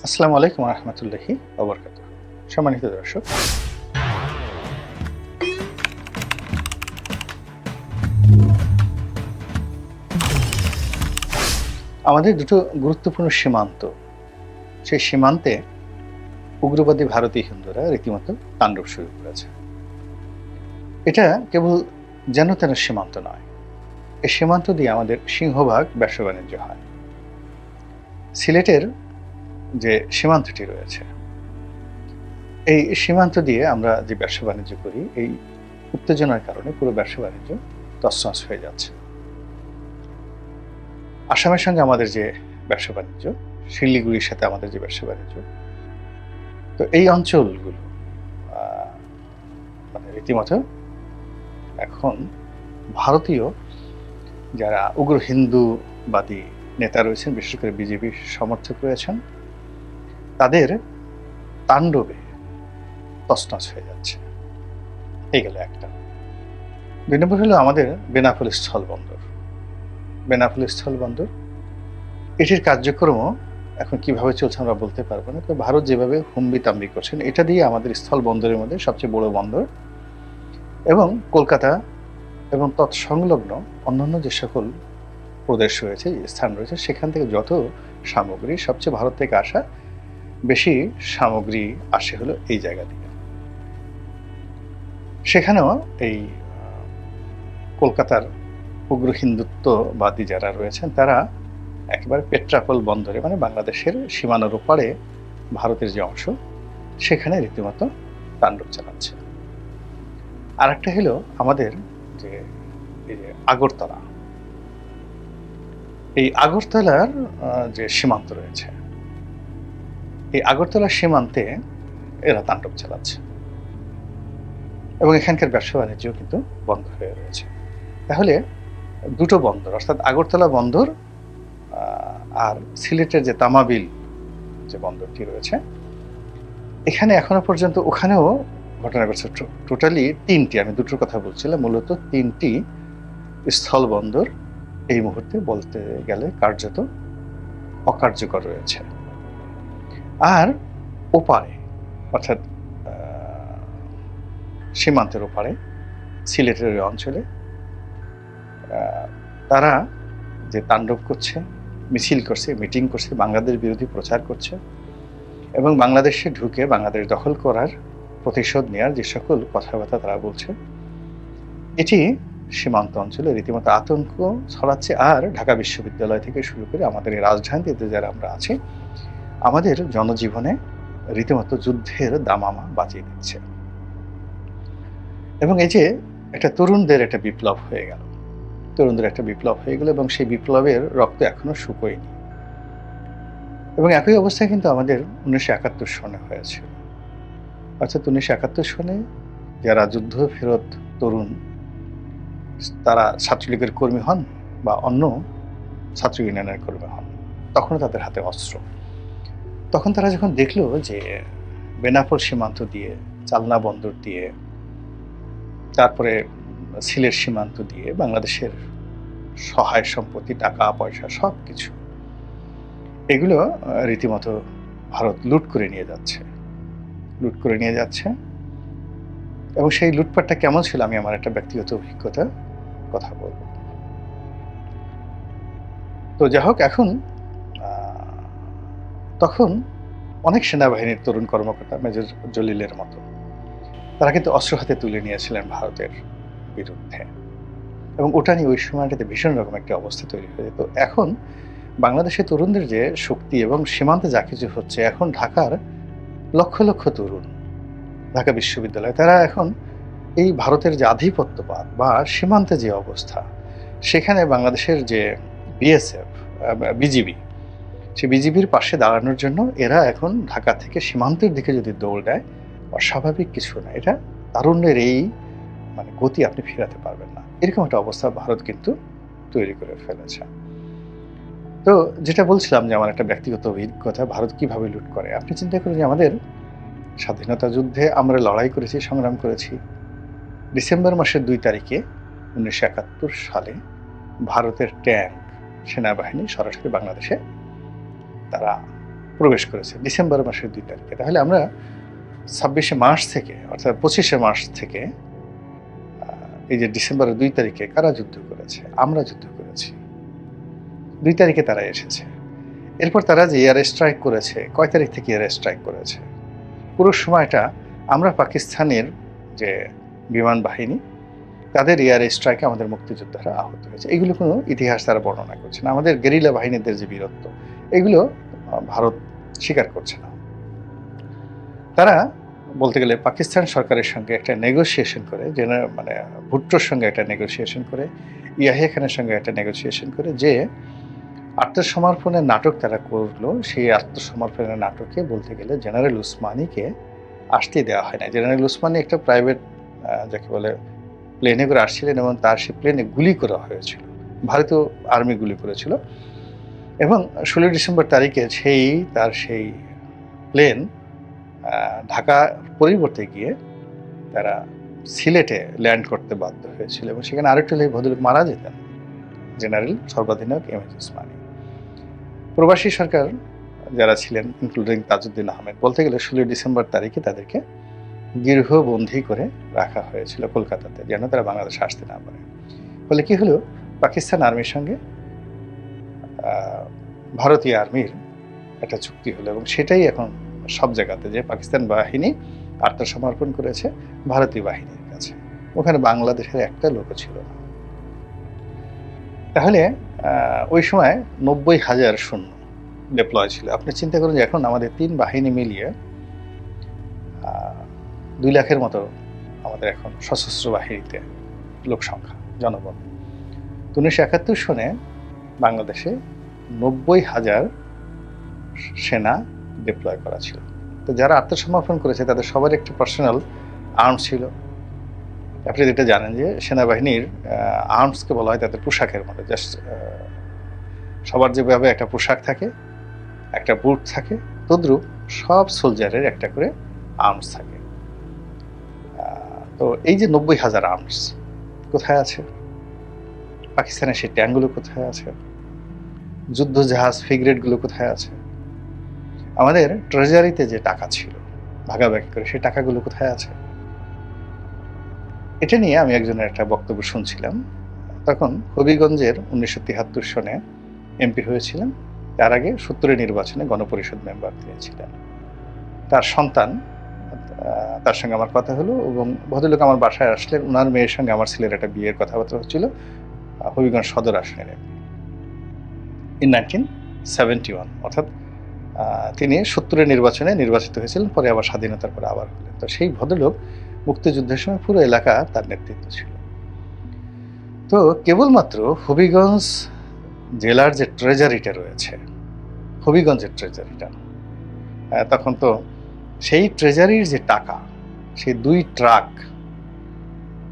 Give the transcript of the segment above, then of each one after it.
আসসালামু আলাইকুম রহমতুল্লাহি ওবরকাতুহ। সম্মানিত দর্শক, আমাদের দুটো গুরুত্বপূর্ণ সীমান্ত, সেই সীমান্তে উগ্রবাদী ভারতীয় হিন্দুরা রীতিমতো তাণ্ডব শুরু করেছে। এটা কেবল যেন তেন সীমান্ত নয়, এই সীমান্ত দিয়ে আমাদের সিংহভাগ ব্যবসা বাণিজ্য হয়। সিলেটের যে সীমান্তটি রয়েছে, এই সীমান্ত দিয়ে আমরা যে ব্যবসা বাণিজ্য করি, এই উত্তেজনার কারণে পুরো ব্যবসা বাণিজ্য তছনছ হয়ে যাচ্ছে। আসামের সঙ্গে আমাদের যে ব্যবসা বাণিজ্য, শিলিগুড়ির সাথে আমাদের যে ব্যবসা বাণিজ্য, তো এই অঞ্চলগুলো মানে রীতিমতো এখন ভারতীয় যারা উগ্র হিন্দুবাদী নেতা রয়েছেন, বিশেষ করে বিজেপির সমর্থক রয়েছেন, তাদের তাণ্ডবে তছনছ হয়ে যাচ্ছে। এই গেল একটা। ২ নম্বর হলো আমাদের বেনাপোল স্থলবন্দর। বেনাপোল স্থলবন্দর এটির কার্যক্রমও এখন কিভাবে চলছে আমরা বলতে পারবো না। তো ভারত যেভাবে হুমড়ি তামড়ি করছেন, এটা দিয়ে আমাদের স্থল বন্দরের মধ্যে সবচেয়ে বড় বন্দর, এবং কলকাতা এবং তৎসংলগ্ন অন্যান্য যে সকল প্রদেশ রয়েছে, স্থান রয়েছে, সেখান থেকে যত সামগ্রী, সবচেয়ে ভারত থেকে আসা বেশি সামগ্রী আসে হলো এই জায়গা থেকে। সেখানেও এই কলকাতার উগ্র হিন্দুত্ববাদী যারা রয়েছেন, তারা একেবারে পেট্রাপোল বন্দরে, মানে বাংলাদেশের সীমানার ওপারে ভারতের যে অংশ, সেখানে রীতিমতো তাণ্ডব চালাচ্ছে। আর একটা হলো আমাদের যে এই যে আগরতলা, এই আগরতলার যে সীমান্ত রয়েছে, এই আগরতলার সীমান্তে এরা তাণ্ডব চালাচ্ছে, এবং এখানকার ব্যবসা বাণিজ্য কিন্তু বন্ধ হয়ে রয়েছে। তাহলে দুটো বন্দর, অর্থাৎ আগরতলা বন্দর আর সিলেটের যে তামাবিল যে বন্দরটি রয়েছে, এখানে এখনো পর্যন্ত, ওখানেও ঘটনা ঘটছে। টোটালি ৩টি, আমি দুটোর কথা বলছিলাম, মূলত ৩টি স্থল বন্দর এই মুহূর্তে বলতে গেলে কার্যত অকার্যকর রয়েছে। আর ওপারে, অর্থাৎ সীমান্তের ওপারে সিলেটের অঞ্চলে তারা যে তাণ্ডব করছে, মিছিল করছে, মিটিং করছে, বাংলাদেশ বিরোধী প্রচার করছে, এবং বাংলাদেশে ঢুকে বাংলাদেশ দখল করার, প্রতিশোধ নেওয়ার যে সকল কথাবার্তা তারা বলছে, এটি সীমান্ত অঞ্চলে রীতিমতো আতঙ্ক ছড়াচ্ছে। আর ঢাকা বিশ্ববিদ্যালয় থেকে শুরু করে আমাদের এই রাজধানীতে যারা আমরা আছি, আমাদের জনজীবনে রীতিমতো যুদ্ধের দামামা বাজিয়ে দিচ্ছে। এবং এই যে একটা তরুণদের একটা বিপ্লব হয়ে গেল, তরুণদের একটা বিপ্লব হয়ে গেল, এবং সেই বিপ্লবের রক্ত এখনো শুকোয়নি। এবং একই অবস্থায় কিন্তু আমাদের ১৯৭১ সনে হয়েছে। অর্থাৎ ১৯৭১ সনে যারা যুদ্ধ ফেরত তরুণ, তারা ছাত্রলীগের কর্মী হন বা অন্য ছাত্র ইউনিয়নের কর্মী হন, তখনও তাদের হাতে অস্ত্র। তখন তারা যখন দেখলো যে বেনাপোল সীমান্ত দিয়ে, চালনা বন্দর দিয়ে, তারপরে সিলেট সীমান্ত দিয়ে বাংলাদেশের সহায় সম্পত্তি, টাকা পয়সা, সব কিছু এগুলো রীতিমতো ভারত লুট করে নিয়ে যাচ্ছে, লুট করে নিয়ে যাচ্ছে। এবং সেই লুটপাটটা কেমন ছিল, আমি আমার একটা ব্যক্তিগত অভিজ্ঞতা কথা বলবো। তো যাই হোক, এখন তখন অনেক সেনাবাহিনীর তরুণ কর্মকর্তা, মেজর জলিলের মতো, তারা কিন্তু অস্ত্র হাতে তুলে নিয়েছিলেন ভারতের বিরুদ্ধে, এবং ওটা নিয়ে ওই সময়টাতে ভীষণ রকম একটা অবস্থা তৈরি হয়ে যেত। এখন বাংলাদেশের তরুণদের যে শক্তি এবং সীমান্তে যা কিছু হচ্ছে, এখন ঢাকার লক্ষ লক্ষ তরুণ, ঢাকা বিশ্ববিদ্যালয়, তারা এখন এই ভারতের যে আধিপত্যবাদ বা সীমান্তে যে অবস্থা, সেখানে বাংলাদেশের যে বিএসএফ, বিজিবি, সে বিজিবির পাশে দাঁড়ানোর জন্য এরা এখন ঢাকা থেকে সীমান্তের দিকে যদি দৌড় দেয়, অস্বাভাবিক কিছু না। এটা তারুণ্যের এই মানে গতি আপনি ফেরাতে পারবেন না, এরকম একটা অবস্থা ভারত কিন্তু তৈরি করে ফেলেছে। তো যেটা বলছিলাম যে আমার একটা ব্যক্তিগত অভিজ্ঞতা, ভারত কিভাবে লুট করে। আপনি চিন্তা করেন যে আমাদের স্বাধীনতা যুদ্ধে আমরা লড়াই করেছি, সংগ্রাম করেছি। ডিসেম্বর মাসের ২ তারিখে ১৯৭১ সালে ভারতের ট্যাঙ্ক সেনাবাহিনী সরাসরি বাংলাদেশে তারা প্রবেশ করেছে ডিসেম্বর মাসের 2 তারিখে। তাহলে আমরা 26শে মার্চ থেকে অর্থাৎ 25শে মার্চ থেকে এই যে ডিসেম্বরের 2 তারিখে কারা যুদ্ধ করেছে? আমরা যুদ্ধ করেছি। 2 তারিখে তারা এসেছে। এরপর তারা যে এয়ার স্ট্রাইক করেছে, কয় তারিখ থেকে এয়ার স্ট্রাইক করেছে? পুরো সময়টা আমরা পাকিস্তানের যে বিমান বাহিনী তাদের এয়ার স্ট্রাইকে আমাদের মুক্তিযোদ্ধারা আহত হয়েছে। এগুলো কোনো ইতিহাস তারা বর্ণনা করছে না। আমাদের গেরিলা বাহিনীদের যে বীরত্ব, এগুলো ভারত স্বীকার করছে না। তারা বলতে গেলে পাকিস্তান সরকারের সঙ্গে একটা নেগোসিয়েশন করে, মানে ভুট্টোর সঙ্গে একটা নেগোসিয়েশন করে, ইয়াহিয়া খানের সঙ্গে একটা নেগোসিয়েশন করে যে আত্মসমর্পণের নাটক তারা করলো, সেই আত্মসমর্পণের নাটকে বলতে গেলে জেনারেল উসমানীকে আসতে দেওয়া হয় না। জেনারেল উসমানী একটা প্রাইভেট যাকে বলে প্লেনে করে আসছিলেন এবং তার সেই প্লেনে গুলি করা হয়েছিল, ভারতীয় আর্মি গুলি করেছিল। এবং 16 ডিসেম্বর তারিখে তার সেই প্লেন ঢাকা পরিবর্তে গিয়ে তারা সিলেটে ল্যান্ড করতে বাধ্য হয়েছিল এবং সেখানে আরেকটু হলে ভদ্রলোক মারা যেতেন, জেনারেল সর্বাধিনায়ক এম এজ উসমানী। প্রবাসী সরকার যারা ছিলেন ইনক্লুডিং তাজউদ্দিন আহমেদ, বলতে গেলে 16 ডিসেম্বর তারিখে তাদেরকে গৃহবন্দী করে রাখা হয়েছিল কলকাতাতে, যেন তারা বাংলাদেশে আসতে না পারে। ফলে কি হলো, পাকিস্তান আর্মির সঙ্গে ভারতীয় আর্মির একটা চুক্তি হলো এবং সেটাই এখন সব জায়গাতে যে পাকিস্তান বাহিনী আত্মসমর্পণ করেছে ভারতীয় বাহিনীর কাছে। ওখানে বাংলাদেশের একটা লোকও ছিল না। তাহলে ওই সময় 90,000 সৈন্য ডিপ্লয় ছিল। আপনি চিন্তা করুন যে এখন আমাদের 3 বাহিনী মিলিয়ে 2 লাখের মতো আমাদের এখন সশস্ত্র বাহিনীতে লোক সংখ্যা, জনবল। 1971 সনে বাংলাদেশে 90,000 সেনা ডিপ্লয় করা ছিল। তো যারা আত্মসমর্পণ করেছে তাদের সবার একটি পার্সোনাল আর্মস ছিল। আপনি যেটা জানেন যে সেনাবাহিনীর আর্মসকে বলা হয় তাদের পোশাকের মধ্যে, জাস্ট সবার যেভাবে একটা পোশাক থাকে, একটা বুট থাকে, তদ্রূপ সব সোলজারের একটা করে আর্মস থাকে। তো এই যে 90,000 আর্মস কোথায় আছে? পাকিস্তানের সেই ট্যাঙ্কগুলো কোথায় আছে? যুদ্ধ জাহাজ ফ্রিগেটগুলো কোথায় আছে? আমাদের ট্রেজারিতে যে টাকা ছিল ভাগাভাগি করে, সেই টাকাগুলো কোথায় আছে? এটা নিয়ে আমি একজনের একটা বক্তব্য শুনছিলাম। তখন হবিগঞ্জের 1973 সনে এমপি হয়েছিলেন। তার আগে 70 নির্বাচনে গণপরিষদ মেম্বার দিয়েছিলেন। তার সন্তান, তার সঙ্গে আমার কথা হলো এবং ভদ্রলোক আমার বাসায় আসলেন। ওনার মেয়ের সঙ্গে আমার ছেলের একটা বিয়ের কথাবার্তা হচ্ছিল হবিগঞ্জ সদর আসনের এমপি ইন 1971, অর্থাৎ তিনি 70 নির্বাচনে নির্বাচিত হয়েছিলেন, পরে আবার স্বাধীনতার পরে আবার হলেন। তো সেই ভদ্রলোক মুক্তিযুদ্ধের সময় পুরো এলাকা তার নেতৃত্ব ছিল। তো কেবলমাত্র হবিগঞ্জ জেলার যে ট্রেজারিটা রয়েছে, হবিগঞ্জের ট্রেজারিটা, তখন তো সেই ট্রেজারির যে টাকা, সেই 2 ট্রাক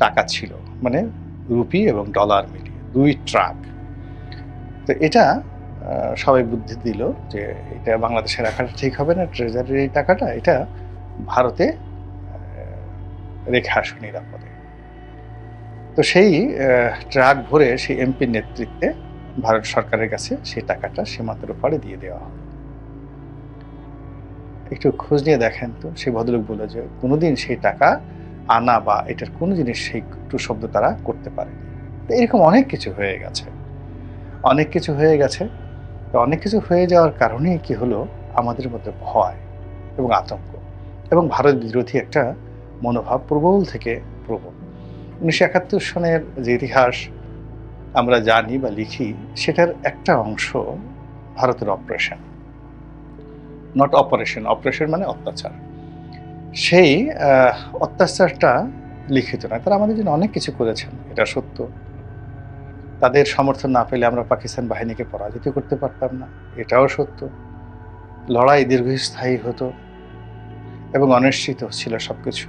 টাকা ছিল, মানে রুপি এবং ডলার মিলিয়ে 2 ট্রাক। তো এটা সবাই বুদ্ধি দিল যে এটা বাংলাদেশে রাখাটা ঠিক হবে না, ট্রেজারির এই টাকাটা এটা ভারতে রেখে আসুন নিরাপদে। তো সেই ট্রাক ভরে সেই এমপির নেতৃত্বে ভারত সরকারের কাছে সেই টাকাটা সীমান্তের ওপারে দিয়ে দেওয়া হবে। একটু খোঁজ নিয়ে দেখেন তো, সেই ভদ্রলোক বলে যে কোনোদিন সেই টাকা আনা বা এটার কোনো জিনিস সেই একটু শব্দ তারা করতে পারেনি। তো এরকম অনেক কিছু হয়ে গেছে, অনেক কিছু হয়ে গেছে। তো অনেক কিছু হয়ে যাওয়ার কারণে কি হলো, আমাদের মধ্যে ভয় এবং আতঙ্ক এবং ভারত বিরোধী একটা মনোভাব প্রবল থেকে প্রবল। 1971 সনের যে ইতিহাস আমরা জানি বা লিখি, সেটার একটা অংশ ভারতের অপারেশন, নট অপারেশন, অপারেশন মানে অত্যাচার। সেই অত্যাচারটা লিখিত নয়, তারা আমাদের জন্য অনেক কিছু করেছেন, এটা সত্য। তাদের সমর্থন না পেলে আমরা পাকিস্তান বাহিনীকে পরাজিত করতে পারতাম না, এটাও সত্য। লড়াই দীর্ঘস্থায়ী হতো এবং অনিশ্চিত ছিল সবকিছু।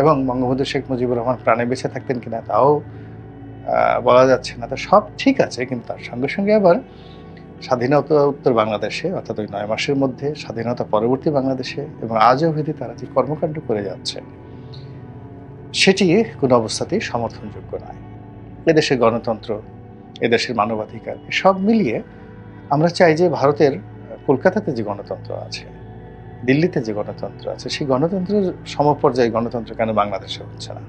এবং বঙ্গবন্ধু শেখ মুজিবুর রহমান প্রাণে বেঁচে থাকতেন কিনা তাও বলা যাচ্ছে না। তো সব ঠিক আছে, কিন্তু তার সঙ্গে সঙ্গে আবার স্বাধীনতা উত্তর বাংলাদেশে, অর্থাৎ ওই 9 মাসের মধ্যে স্বাধীনতা পরবর্তী বাংলাদেশে এবং আজও অবধি তারা যে কর্মকাণ্ড করে যাচ্ছে, সেটি কোনো অবস্থাতেই সমর্থনযোগ্য নয়। এদেশের গণতন্ত্র, এদেশের মানবাধিকার, সব মিলিয়ে আমরা চাই যে ভারতের কলকাতাতে যে গণতন্ত্র আছে, দিল্লিতে যে গণতন্ত্র আছে, সেই গণতন্ত্রের সমপর্যায়ে গণতন্ত্র কেন বাংলাদেশে হচ্ছে না?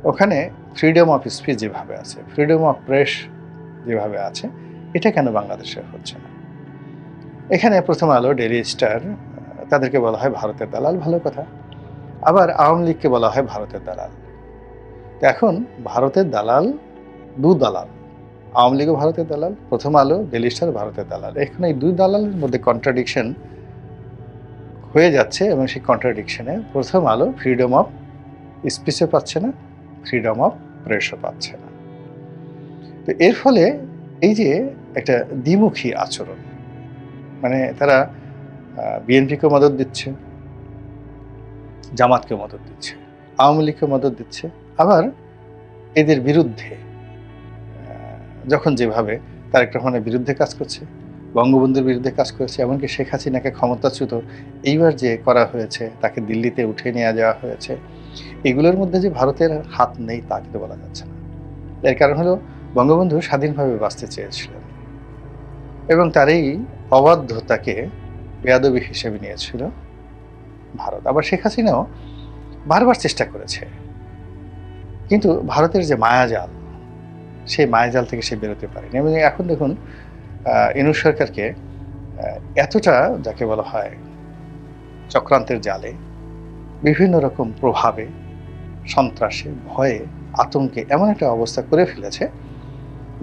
ওখানে ফ্রিডম অফ স্পিচ যেভাবে আছে, ফ্রিডম অফ প্রেস যেভাবে আছে, এটা কেন বাংলাদেশে হচ্ছে না? এখানে প্রথম আলো, ডেইলি স্টার তাদেরকে বলা হয় ভারতের দালাল, ভালো কথা। আবার আওয়ামী লীগকে বলা হয় ভারতের দালাল। এখন ভারতের দালাল, দালাল, আওয়ামী লীগও ভারতের দালাল, প্রথম আলো, ডেইলি স্টার ভারতের দালাল। এখানে এই দুই দালালের মধ্যে কন্ট্রাডিকশন হয়ে যাচ্ছে এবং সেই কন্ট্রাডিকশনে প্রথম আলো ফ্রিডম অফ স্পিচও পাচ্ছে না, ফ্রিডম অফ প্রেসও পাচ্ছে না। তো এর ফলে এই যে একটা দ্বিমুখী আচরণ, মানে তারা বিএনপিকে মদত দিচ্ছে, জামাতকে মদত দিচ্ছে, আওয়ামী লীগকে মদত দিচ্ছে, আবার এদের বিরুদ্ধে যখন যেভাবে তারেক রহমানের বিরুদ্ধে কাজ করছে, বঙ্গবন্ধুর বিরুদ্ধে কাজ করেছে, এমনকি শেখ হাসিনাকে ক্ষমতাচ্যুত এইবার যে করা হয়েছে, তাকে দিল্লিতে উঠে নিয়ে যাওয়া হয়েছে, এগুলোর মধ্যে যে ভারতের হাত নেই তা কিন্তু বলা যাচ্ছে না। এর কারণ হলো বঙ্গবন্ধু স্বাধীনভাবে বাঁচতে চেয়েছিলেন এবং তার এই অবাধ্যতাকে বেয়াদবি হিসেবে নিয়েছিল ভারত। আবার শেখ হাসিনাও বারবার চেষ্টা করেছে, কিন্তু ভারতের যে মায়াজাল, সেই মায়াজাল থেকে সে বেরোতে পারেনি। এবং এখন দেখুন ইউনূস সরকারকে এতটা, যাকে বলা হয় চক্রান্তের জালে, বিভিন্ন রকম প্রভাবে, সন্ত্রাসে, ভয়ে, আতঙ্কে এমন একটা অবস্থা করে ফেলেছে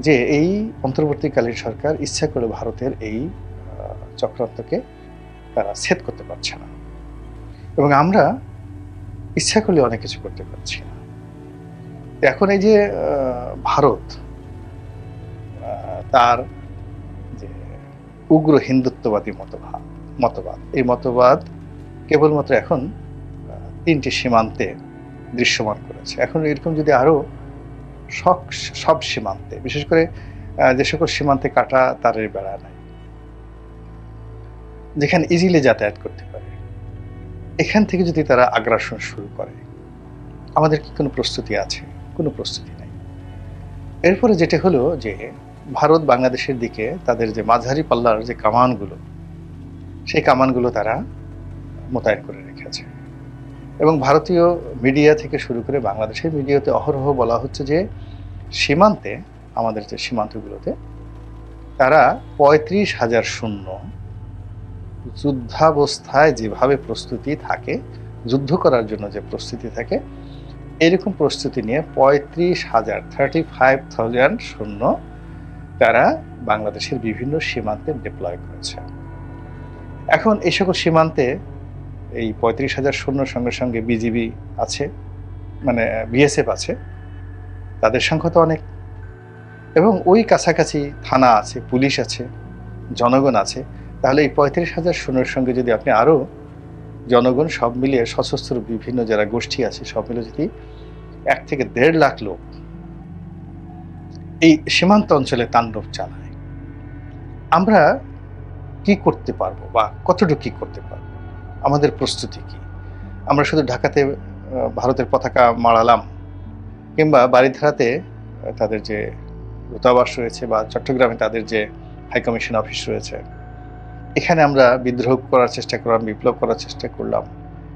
যে এই অন্তর্বর্তীকালীন সরকার ইচ্ছা করে ভারতের এই চক্রান্তকে তারা ছেদ করতে পারছে না, এবং আমরা ইচ্ছা করলে অনেক কিছু করতে পারছি না। এখন এই যে ভারত তার যে উগ্র হিন্দুত্ববাদী মতবাদ, এই মতবাদ কেবলমাত্র এখন 3টি সীমান্তে দৃশ্যমান করেছে। এখন এরকম যদি আরো সব সীমান্তে, বিশেষ করে যে সকল সীমান্তে কাটা তারের বেড়া নাই, যেখানে ইজিলি যাতায়াত করতে পারে, এখান থেকে যদি তারা আগ্রাসন শুরু করে, আমাদের কি কোনো প্রস্তুতি আছে? কোনো প্রস্তুতি নেই। এরপরে যেটা হলো যে ভারত বাংলাদেশের দিকে তাদের যে মাঝারি পাল্লার যে কামানগুলো, সেই কামানগুলো তারা মোতায়েন করে রেখেছে। এবং ভারতীয় মিডিয়া থেকে শুরু করে বাংলাদেশের মিডিয়াতে অহরহ বলা হচ্ছে যে সীমান্তে, আমাদের যে সীমান্তগুলোতে তারা 35,000 সৈন্য যুদ্ধাবস্থায় যেভাবে প্রস্তুতি থাকে, যুদ্ধ করার জন্য যে প্রস্তুতি থাকে, এরকম প্রস্তুতি নিয়ে 35,000 সৈন্য তারা বাংলাদেশের বিভিন্ন সীমান্তে ডিপ্লয় করেছে। এখন এই সকল সীমান্তে এই 35,000 সৈন্যর সঙ্গে সঙ্গে বিজিবি আছে, মানে বিএসএফ আছে, তাদের সংখ্যা তো অনেক, এবং ওই কাছাকাছি থানা আছে, পুলিশ আছে, জনগণ আছে। তাহলে এই 35,000 সৈন্যের সঙ্গে যদি আপনি আরও জনগণ সব মিলিয়ে সশস্ত্র বিভিন্ন যারা গোষ্ঠী আছে সব মিলিয়ে যদি 1 থেকে 1.5 লাখ লোক এই সীমান্ত অঞ্চলে তাণ্ডব চালায়, আমরা কি করতে পারবো বা কতটুকু কি করতে পারবো? আমাদের প্রস্তুতি কি? আমরা শুধু ঢাকাতে ভারতের পতাকা মাড়ালাম, কিংবা বারিধারাতে তাদের যে দূতাবাস রয়েছে, বা চট্টগ্রামে তাদের যে হাইকমিশন অফিস রয়েছে, এখানে আমরা বিদ্রোহ করার চেষ্টা করলাম, বিপ্লব করার চেষ্টা করলাম,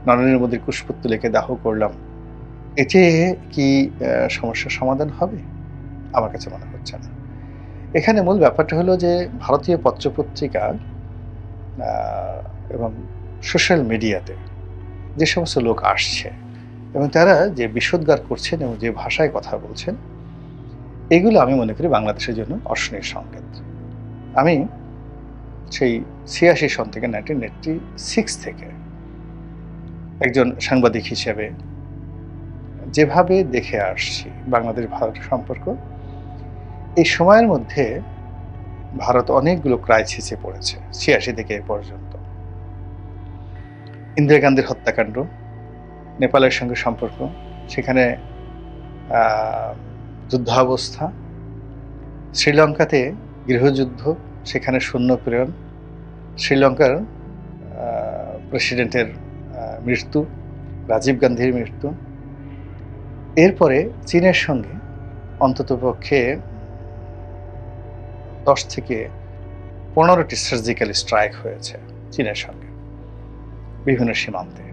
নরেন্দ্র মোদীর কুশপুত্তলিকে দাহ করলাম, এতে কি সমস্যার সমাধান হবে? আমার কাছে মনে হচ্ছে না। এখানে মূল ব্যাপারটা হলো যে ভারতীয় পত্রপত্রিকা এবং সোশ্যাল মিডিয়াতে যে সমস্ত লোক আসছে এবং তারা যে বিষোদ্গার করছেন এবং যে ভাষায় কথা বলছেন, এগুলো আমি মনে করি বাংলাদেশের জন্য অশনির সংকেত। আমি সেই 86 সন থেকে 1986 থেকে একজন সাংবাদিক হিসেবে যেভাবে দেখে আসছি বাংলাদেশ ভারত সম্পর্ক, এই সময়ের মধ্যে ভারত অনেকগুলো ক্রাইসিসে পড়েছে 86 থেকে এ পর্যন্ত। ইন্দিরা গান্ধীর হত্যাকাণ্ড, নেপালের সঙ্গে সম্পর্ক, সেখানে যুদ্ধাবস্থা, শ্রীলঙ্কাতে গৃহযুদ্ধ, সেখানে সৈন্য প্রেরণ, শ্রীলঙ্কার প্রেসিডেন্টের মৃত্যু, রাজীব গান্ধীর মৃত্যু, এরপরে চীনের সঙ্গে অন্ততপক্ষে 10 থেকে 15টি সার্জিক্যাল স্ট্রাইক হয়েছে চীনের সঙ্গে বিভিন্ন সীমান্তে।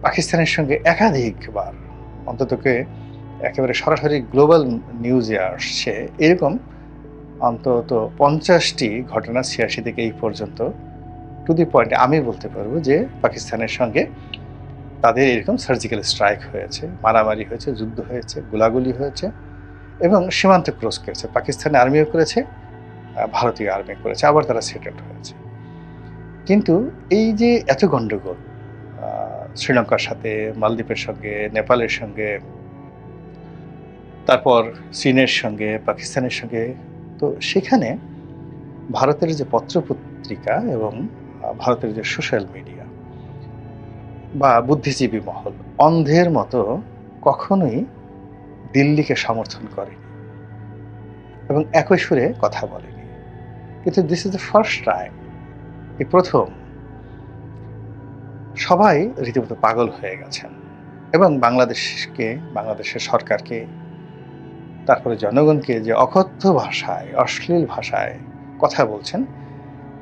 পাকিস্তানের সঙ্গে একাধিকবার, অন্ততকে একেবারে সরাসরি গ্লোবাল নিউজে আসছে এরকম অন্তত 50টি ঘটনা 86 থেকে এই পর্যন্ত টু দি পয়েন্টে আমি বলতে পারবো যে পাকিস্তানের সঙ্গে তাদের এরকম সার্জিক্যাল স্ট্রাইক হয়েছে, মারামারি হয়েছে, যুদ্ধ হয়েছে, গোলাগুলি হয়েছে এবং সীমান্ত ক্রস করেছে। পাকিস্তানি আর্মিও করেছে, ভারতীয় আর্মি করেছে, আবার তারা সেটেলড হয়েছে। কিন্তু এই যে এত গণ্ডগোল শ্রীলঙ্কার সাথে, মালদ্বীপের সঙ্গে, নেপালের সঙ্গে, তারপর চীনের সঙ্গে, পাকিস্তানের সঙ্গে, তো সেখানে ভারতের যে পত্রপত্রিকা এবং ভারতের যে সোশ্যাল মিডিয়া বা বুদ্ধিজীবী মহল অন্ধের মতো কখনোই দিল্লিকে সমর্থন করেনি এবং একই সুরে কথা বলেনি। কিন্তু this is the first time, এই প্রথম সবাই রীতিমতো পাগল হয়ে গেছেন এবং বাংলাদেশকে, বাংলাদেশের সরকারকে, তারপরে জনগণকে যে অকথ্য ভাষায়, অশ্লীল ভাষায় কথা বলছেন,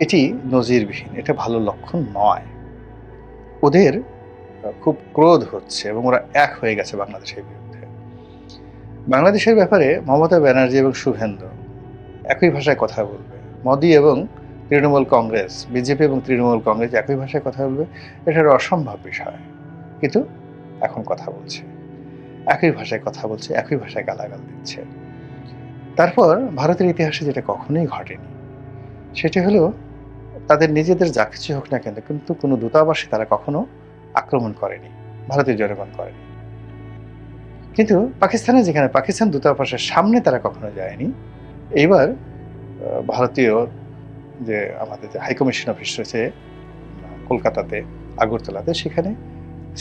এটি নজিরবিহীন, এটা ভালো লক্ষণ নয়। ওদের খুব ক্রোধ হচ্ছে এবং ওরা এক হয়ে গেছে বাংলাদেশের বিরুদ্ধে। বাংলাদেশের ব্যাপারে মমতা ব্যানার্জি এবং শুভেন্দু একই ভাষায় কথা বলবে, মোদি এবং তৃণমূল কংগ্রেস, বিজেপি এবং তৃণমূল কংগ্রেস একই ভাষায় কথা বলবে, এটা একটা অসম্ভব বিষয়। কিন্তু এখন কথা বলছে, একই ভাষায় কথা বলছে, একই ভাষায় গালাগাল দিচ্ছে। তারপর ভারতের ইতিহাসে যেটা কখনোই ঘটেনি সেটা হলো তাদের নিজেদের যা কিছু হোক না কেন, কিন্তু কোনো দূতাবাসে তারা কখনো আক্রমণ করেনি, ভারতীয় জনগণ করেনি। কিন্তু পাকিস্তানে যেখানে পাকিস্তান দূতাবাসের সামনে তারা কখনো যায়নি, এইবার ভারতীয় যে আমাদের যে হাইকমিশন অফিস রয়েছে কলকাতাতে, আগরতলাতে, সেখানে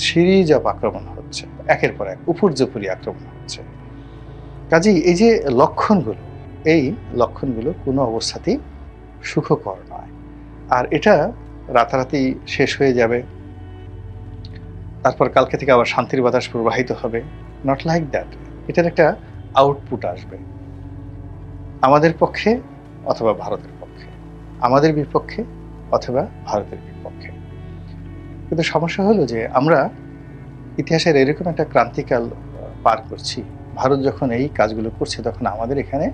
সিরিজ অফ আক্রমণ হচ্ছে, একের পর এক উপর্যুপরি আক্রমণ হচ্ছে। কাজেই এই যে লক্ষণগুলো, এই লক্ষণগুলো কোনো অবস্থাতেই সুখকর নয়। আর এটা রাতারাতি শেষ হয়ে যাবে, তারপর কালকে থেকে আবার শান্তির বাতাস প্রবাহিত হবে, নট লাইক দ্যাট। এটার একটা আউটপুট আসবে আমাদের পক্ষে অথবা ভারতের পক্ষে, আমাদের বিপক্ষে অথবা ভারতের বিপক্ষে। কিন্তু সমস্যা হলো যে আমরা ইতিহাসের এরকম একটা ক্রান্তিকাল পার করছি। ভারত যখন এই কাজগুলো করছে তখন আমাদের এখানে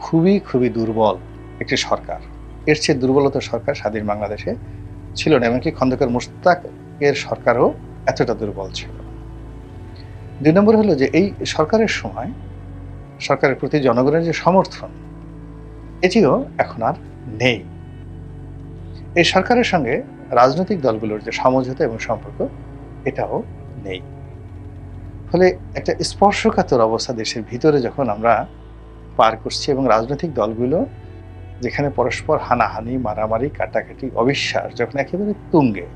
খুবই খুবই দুর্বল একটি সরকার, এর চেয়ে দুর্বলতা সরকার স্বাধীন বাংলাদেশে ছিল না। এমনকি খন্দকার মোশতাকের সরকারও এতটা দুর্বল ছিল না। 2 নম্বর হলো যে এই সরকারের সময় সরকারের প্রতি জনগণের যে সমর্থন, এটিও এখন আর নেই। এই সরকারের সঙ্গে রাজনৈতিক দলগুলোর যে সমঝোতা এবং সম্পর্ক, এটাও নেই। ফলে একটা স্পর্শকাতর অবস্থা দেশের ভিতরে যখন আমরা পার করছি এবং রাজনৈতিক দলগুলো যেখানে পরস্পর হানাহানি, মারামারি, কাটাকাটি, অবিশ্বাস যখন একেবারে তুঙ্গে,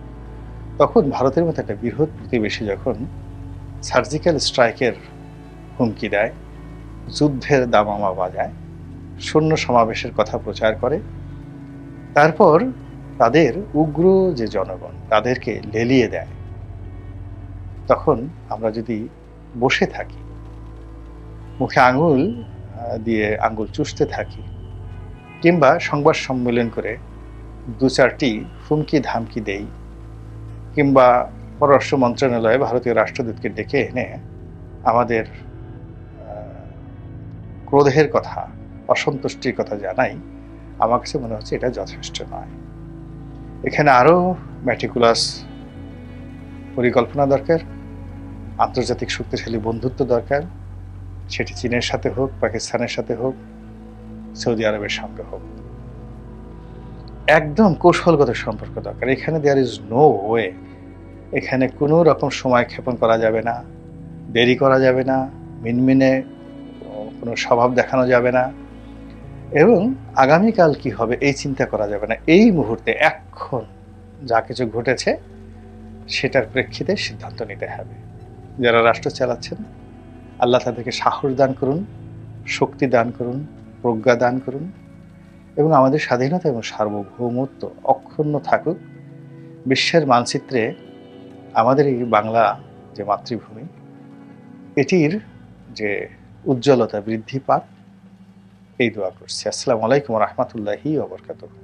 তখন ভারতের মতো একটা বৃহৎ প্রতিবেশী যখন সার্জিক্যাল স্ট্রাইকের হুমকি দেয়, যুদ্ধের দামামা বাজায়, সৈন্য সমাবেশের কথা প্রচার করে, তারপর তাদের উগ্র যে জনগণ তাদেরকে লেলিয়ে দেয়, তখন আমরা যদি বসে থাকি, মুখে আঙুল দিয়ে আঙুল চুষতে থাকি, কিংবা সংবাদ সম্মেলন করে 2-4টি হুমকি ধামকি দেই, কিংবা পররাষ্ট্র মন্ত্রণালয়ে ভারতীয় রাষ্ট্রদূতকে ডেকে এনে আমাদের ক্রোধের কথা, অসন্তুষ্টির কথা জানাই, আমার কাছে মনে হচ্ছে এটা যথেষ্ট নয়। এখানে আরও ম্যাটিকুলাস পরিকল্পনা দরকার, আন্তর্জাতিক শক্তিশালী বন্ধুত্ব দরকার, সেটি চীনের সাথে হোক, পাকিস্তানের সাথে হোক, সৌদি আরবের সঙ্গে হোক। একদম কৌশলগত সম্পর্ক দরকার। এখানে দেয়ার ইজ নো ওয়ে, এখানে কোনো রকম সময় ক্ষেপণ করা যাবে না, দেরি করা যাবে না, মিনমিনে কোনো স্বভাব দেখানো যাবে না, এবং আগামীকাল কি হবে এই চিন্তা করা যাবে না। এই মুহূর্তে এখন যা কিছু ঘটেছে সেটার প্রেক্ষিতে সিদ্ধান্ত নিতে হবে। যারা রাষ্ট্র চালাচ্ছেন, আল্লাহ তাদেরকে সাহস দান করুন, শক্তি দান করুন, প্রজ্ঞা দান করুন, এবং আমাদের স্বাধীনতা এবং সার্বভৌমত্ব অক্ষুণ্ণ থাকুক। বিশ্বের মানচিত্রে আমাদের এই বাংলা যে মাতৃভূমি, এটির যে উজ্জ্বলতা বৃদ্ধি পাক, এই দোয়া করছি। আসসালামু আলাইকুম ওয়া রাহমাতুল্লাহি ওয়া বারাকাতুহু।